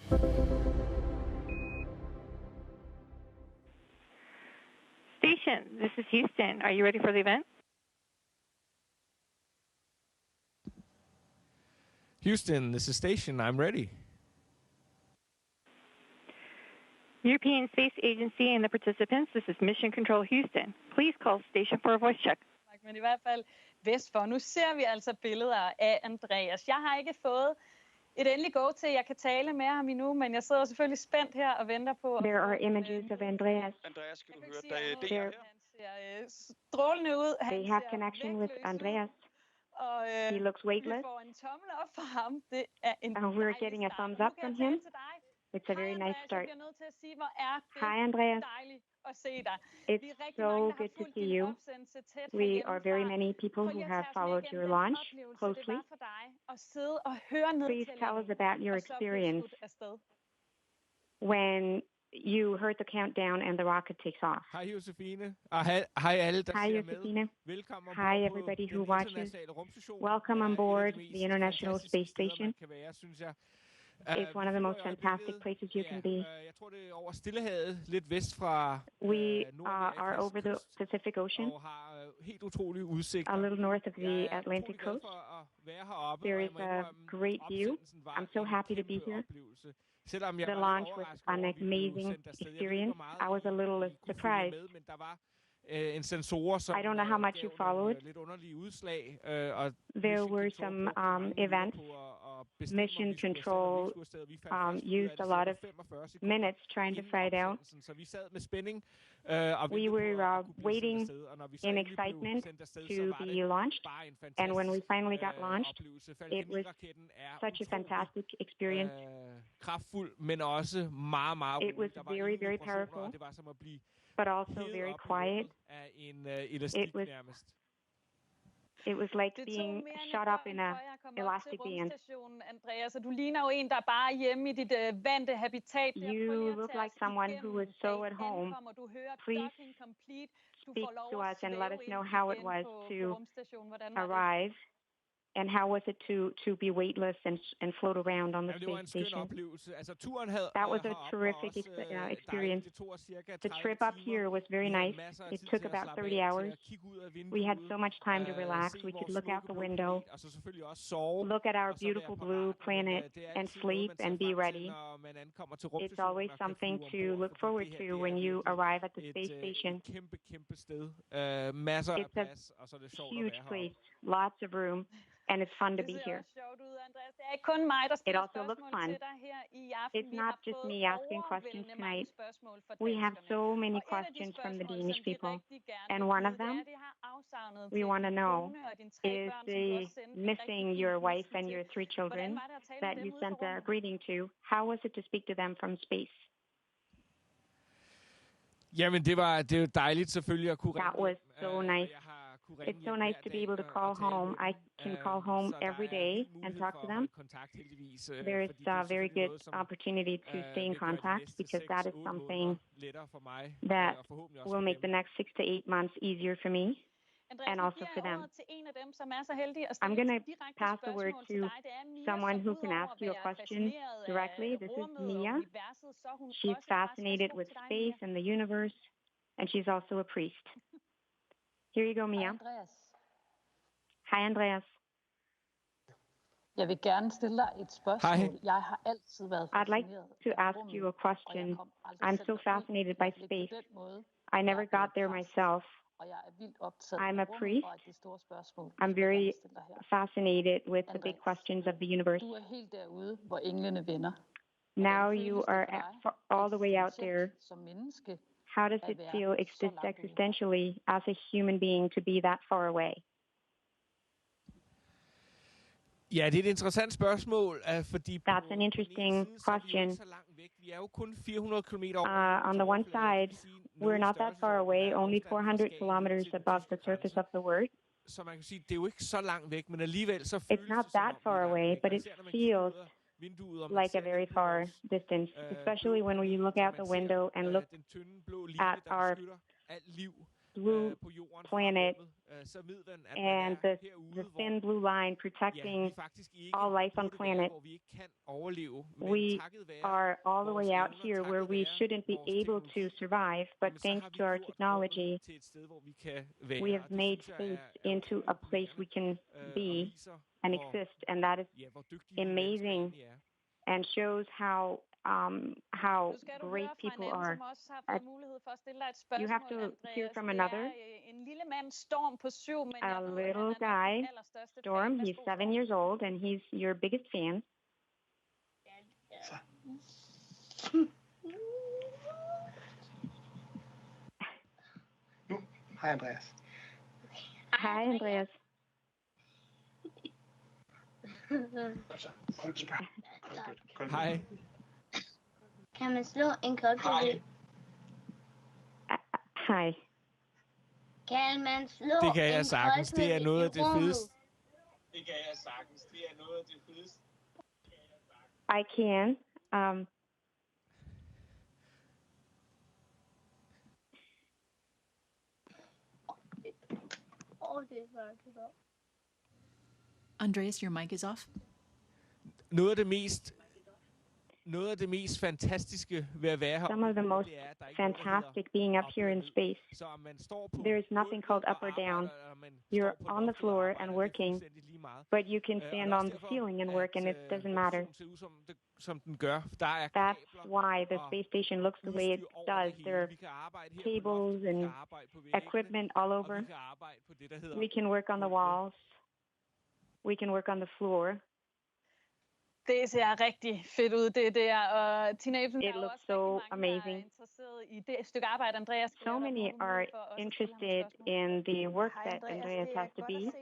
Station, this is Houston. Are you ready for the event? Houston, this is Station. I'm ready. European Space Agency and the participants, this is Mission Control Houston. Please call station for a voice check. Men i hvert fald vest for. Nu ser vi altså billeder af Andreas. Jeg har ikke fået et endeligt go til, jeg kan tale med ham endnu, men jeg sidder selvfølgelig spændt her og venter på. There are images of Andreas. Andreas, skal du høre, Han ser strålende ud. They have connection with Andreas. He looks weightless. Vi får en tommel op for ham. Det er en we're getting a thumbs up from him. It's a very nice start. Hi, Andreas. It's so good to see you. We are very many people who have followed your launch closely. Please tell us about your experience when you heard the countdown and the rocket takes off. Hej Josefine, og hej alle, der ser med. Velkommen Hi everybody who watches. Welcome on board the International Space Station. It's one of the most fantastic places you can be. Jeg tror det er over Stillehavet, lidt vest fra We are over the Pacific Ocean, og har helt utrolig udsigt. a little north of the Atlantic coast. There is a great view. I'm so happy to be here. The launch was an amazing experience. I was a little surprised. En sensor, som I don't know how much you followed. Lidt underlige udslag. There were some events. Mission Control used a lot of minutes trying to find out. We were waiting in excitement to be launched, and when we finally got launched, it was such a fantastic experience. It was very, very powerful, but also very quiet. It was like being shot up in a elastic band. Andreas, du ligner jo en, der bare er hjemme i dit vante habitat. You look like someone who is so at home. Please speak to us and let us know how it was to arrive. And how was it to be weightless and float around on the space station? That was a terrific experience. The trip up here was very nice. It took about 30 hours. We had so much time to relax. We could look out the window, look at our beautiful blue planet, and sleep and be ready. It's always something to look forward to when you arrive at the space station. It's a huge place, lots of room. And it's fun to be here. It also looks fun. It's not just me asking questions tonight. We have so many questions from the Danish people. And one of them, we want to know, is missing your wife and your 3 children that you sent a greeting to. How was it to speak to them from space? Jamen, det var dejligt selvfølgelig at kunne ringe. That was so nice. It's so nice to be able to call home. I can call home every day and talk to them. There's a very good opportunity to stay in contact because that is something that will make the next 6 to 8 months easier for me and also for them. I'm going to pass the word to someone who can ask you a question directly. This is Mia. She's fascinated with space and the universe, and she's also a priest. Here you go, Mia. Hej, Andreas. Jeg vil gerne stille dig et spørgsmål. Jeg har altid været I'd like to ask you a question. I'm so fascinated by space. I never got there myself. I'm a priest. I'm very fascinated with the big questions of the universe. Du er helt derude, hvor englene vender. Now you are all the way out there. How does it feel existentially as a human being to be that far away? Ja, det er et interessant spørgsmål, fordi that's an interesting question. Vi er jo kun 400 kilometer on the one side, we're not that far away, only 400 kilometers above the surface of the Earth. Så man kan sige, det er jo ikke så langt væk, men alligevel så føles it's not that far away, but it feels like a very far distance, especially when we look out the window and look at our blue planet and the thin blue line protecting all life on planet. We are all the way out here where we shouldn't be able to survive, but thanks to our technology, we have made space into a place we can be and exist, and that is amazing and shows how great people are. You have to hear from another. A little guy, Storm, he's 7 years old, and he's your biggest fan. Hi, Andreas. Hi, Andreas. Hej. Kan man slå en krokodil? Hej. Kan man slå Det kan jeg en sagtens. Det er noget af det fedeste. Det kan jeg sagtens. Det er noget af det fedeste. I can. Andreas, your mic is off. Noget af det mest fantastiske ved at være her. Some of the most fantastic being up here in space. There is nothing called up or down. You're on the floor and working, but you can stand on the ceiling and work, and it doesn't matter. That's why the space station looks the way it does. There are cables and equipment all over. We can work on the walls. We can work on the floor. Det ser rigtig fedt ud, det der. Og Tina Ebsen, it looks so amazing. I det stykke arbejde, Andreas. So many are interested in the work that Andreas has to do.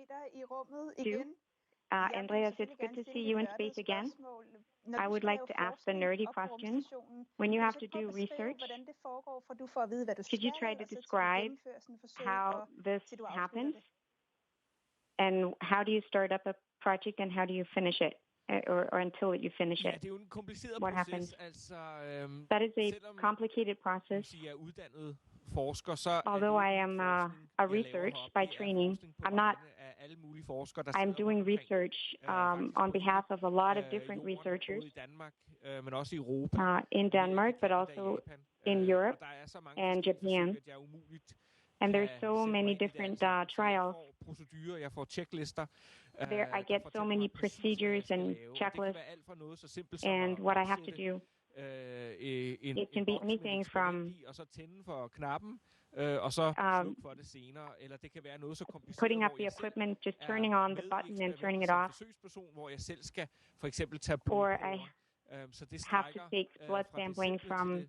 Andreas, it's good to see you in space again. I would like to ask the nerdy question. When you have to do research, could you try to describe how this happens? And how do you start up a project and how do you finish it? Or until you finish it. What happens? That is a complicated process. Although I am a research by training, I'm doing research on behalf of a lot of different researchers in Denmark, but also in Europe and Japan. And there's so many different trials. There, I get so many procedures and checklists, and what I have to do. It can be anything from putting up the equipment, just turning on the button and turning it off, or I have to take blood sampling from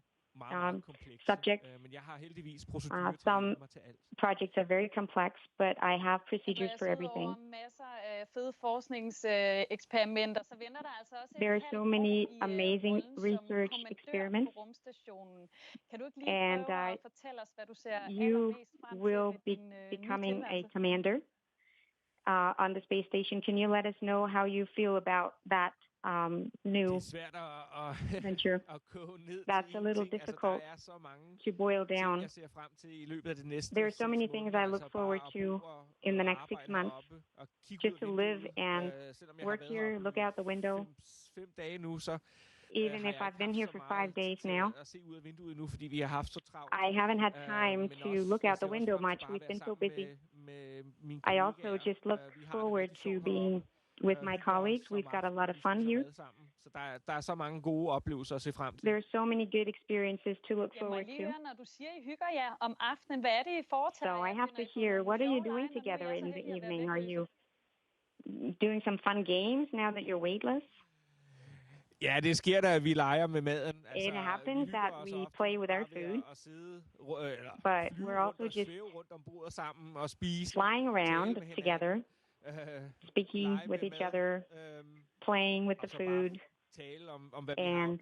subjects. Some projects are very complex, but I have procedures for everything. There are so many amazing research experiments, and you will be becoming a commander on the space station. Can you let us know how you feel about that new venture? That's a little difficult to boil down. There are so many things I look forward to in the next 6 months. Just to live and work here, look out the window. Even if I've been here for 5 days now, I haven't had time to look out the window much. We've been so busy. I also just look forward to being with my colleagues. We've got a lot of fun here. There are so many good experiences to look forward to. So I have to hear, what are you doing together in the evening? Are you doing some fun games now that you're weightless? Ja, det sker da, at vi leger med maden. It happens that we play with our food, but we're also just flying around together, speaking with each other, playing with the food, and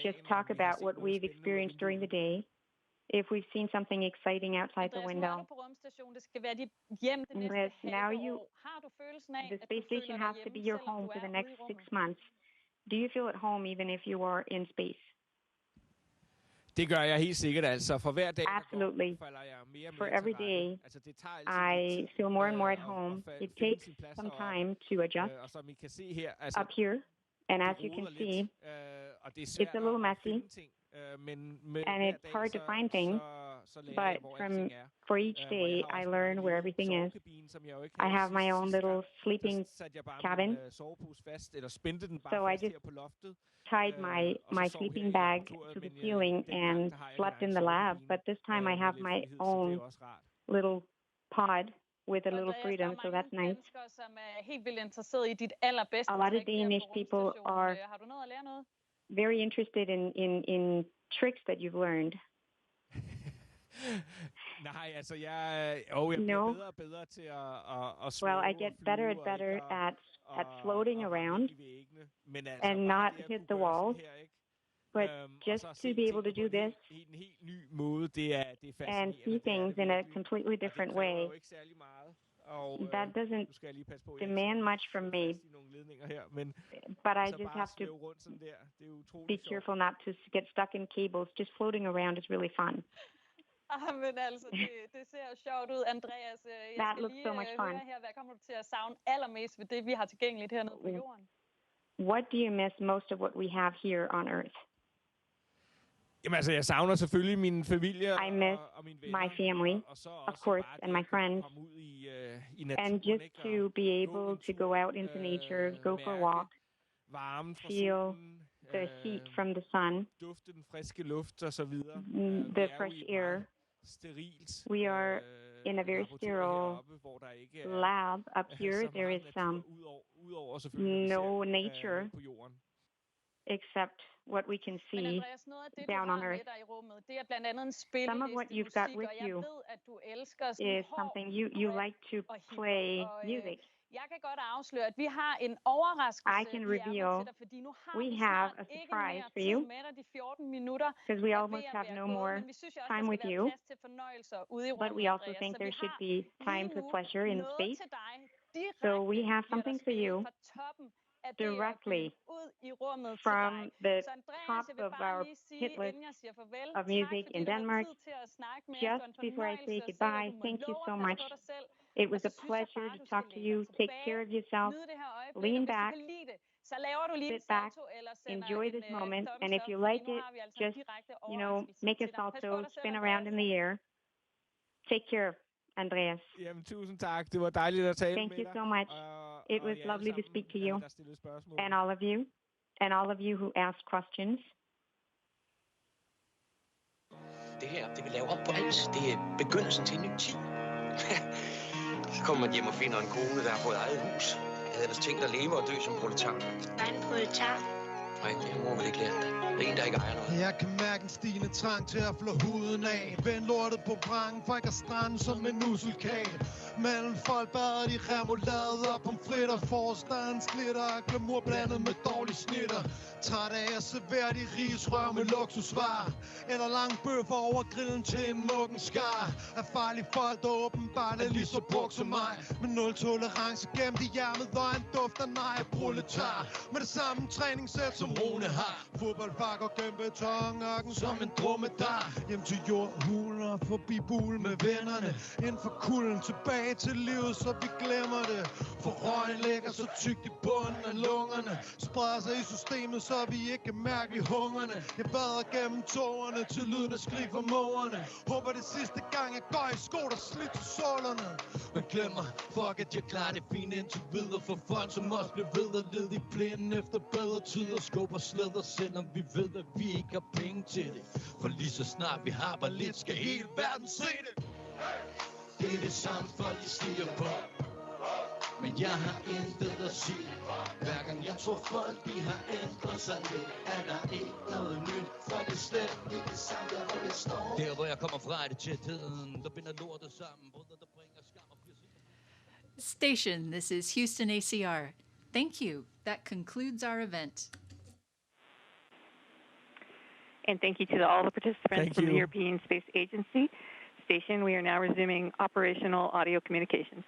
just talk about what we've experienced during the day. If we've seen something exciting outside the window. Andreas, now the space station has to be your home for the next 6 months. Do you feel at home even if you are in space? Det gør jeg helt sikkert, altså. For hver dag, Absolutely. falder jeg mere og mere For every day, altså, det tager altid I feel more and more at home. It takes some time to adjust og som I kan se her, altså, up here. And as you can see, og det er svært it's a little messy, ting, men and it's hard to find things, but for each day, I learn where everything is. I have my own little sleeping cabin, so I just tied my sleeping bag to the ceiling and slept in the lab, but this time I have my own little pod with a little freedom, so that's nice. A lot of Danish people are very interested in tricks that you've learned. Nej, altså jeg bliver bedre og bedre til at svæve. Well, I get better and better at floating around and not hit the walls. But just to be able to do this and see things in a completely different way, that doesn't demand much from me. But I just have to be careful not to get stuck in cables. Just floating around is really fun. Men altså, det ser jo sjovt ud, Andreas. Jeg skal lige høre her, hvad kommer du til at savne allermest ved det, vi har tilgængeligt hernede på jorden? What do you miss most of what we have here on Earth? Jamen altså, jeg savner selvfølgelig min familie I miss og mine venner, my family, of course, and my friends. And just to be able to go out into nature, go for a walk, feel the heat from the sun, duften friske luft og så videre. The fresh air. We are in a very sterile lab up here. There is no nature except what we can see down on Earth. Some of what you've got with you is something you like to play music. I can reveal we have a surprise for you because we almost have no more time with you, but we also think there should be time for pleasure in space. So we have something for you directly from the top of our hit list of music in Denmark. Just before I say goodbye, thank you so much. It was a pleasure to talk to you. Take care of yourself. Lean back, sit back, enjoy this moment. And if you like it, just, make a salto, spin around in the air. Take care, Andreas. Jamen, tusind tak. Det var dejligt at tale Thank med you dig. so much. It was lovely to speak to you. And all of you who asked questions. Det her, det vil lave op på alt. Det er begyndelsen til en ny tid. Så kommer man hjem og finder en kone, der har fået eget hus. Jeg havde ellers tænkt at leve og dø som proletar. Hvad er en proletar? Nej, det har mor vel ikke lært dig. Det er en, der ikke ejer noget. Jeg kan mærke en stigende trang til at flå huden af. Vend lortet på prangen, for jeg kan strande som en usselkage. Mellem folk bader de remoulade og pomfritter. Forstandens glitter og glamour blandet med dårlige snitter. Træt af at servere de rigsrør med luksusvarer. Eller lang bøffer over grillen til en mukken skar. Af farlige folk, der åbenbart er lige så brugt som mig. Med nul tolerance gemt i hjermet og en duft af nej proletar. Med det samme træningssæt som Rune har. Fodboldbak og gennem betonørken som en dromedar. Hjem til jordhuler, forbi bul med vennerne. Inden for kulden tilbage til livet, så vi glemmer det. For røgen ligger så tykt i bunden af lungerne. Spreder sig i systemet, så vi ikke kan mærke i hungerne. Jeg bader gennem tårerne til lyden af skrig fra mågerne. Håber det sidste gang jeg går i sko, der slidt til sålerne. Men glemmer, fuck at jeg klarer det fint indtil videre. For folk som os bliver ved at lede i plænen efter bedre tider. Skubber slæder, selvom vi ved at vi ikke har penge til det. For lige så snart vi har bare lidt, skal hele verden se det. Det er det samme folk de stiger på. Men jeg har intet at sige. Hver gang jeg tror folk de har ændret sig lidt, er der ikke noget nyt. For det er slet ikke det samme der hvor det står. Der hvor jeg kommer fra er det tætheden, der binder lortet sammen. Brødre der bringer skam og Station, this is Houston ACR. Thank you. That concludes our event. And thank you to all the participants from the European Space Agency. Station, we are now resuming operational audio communications.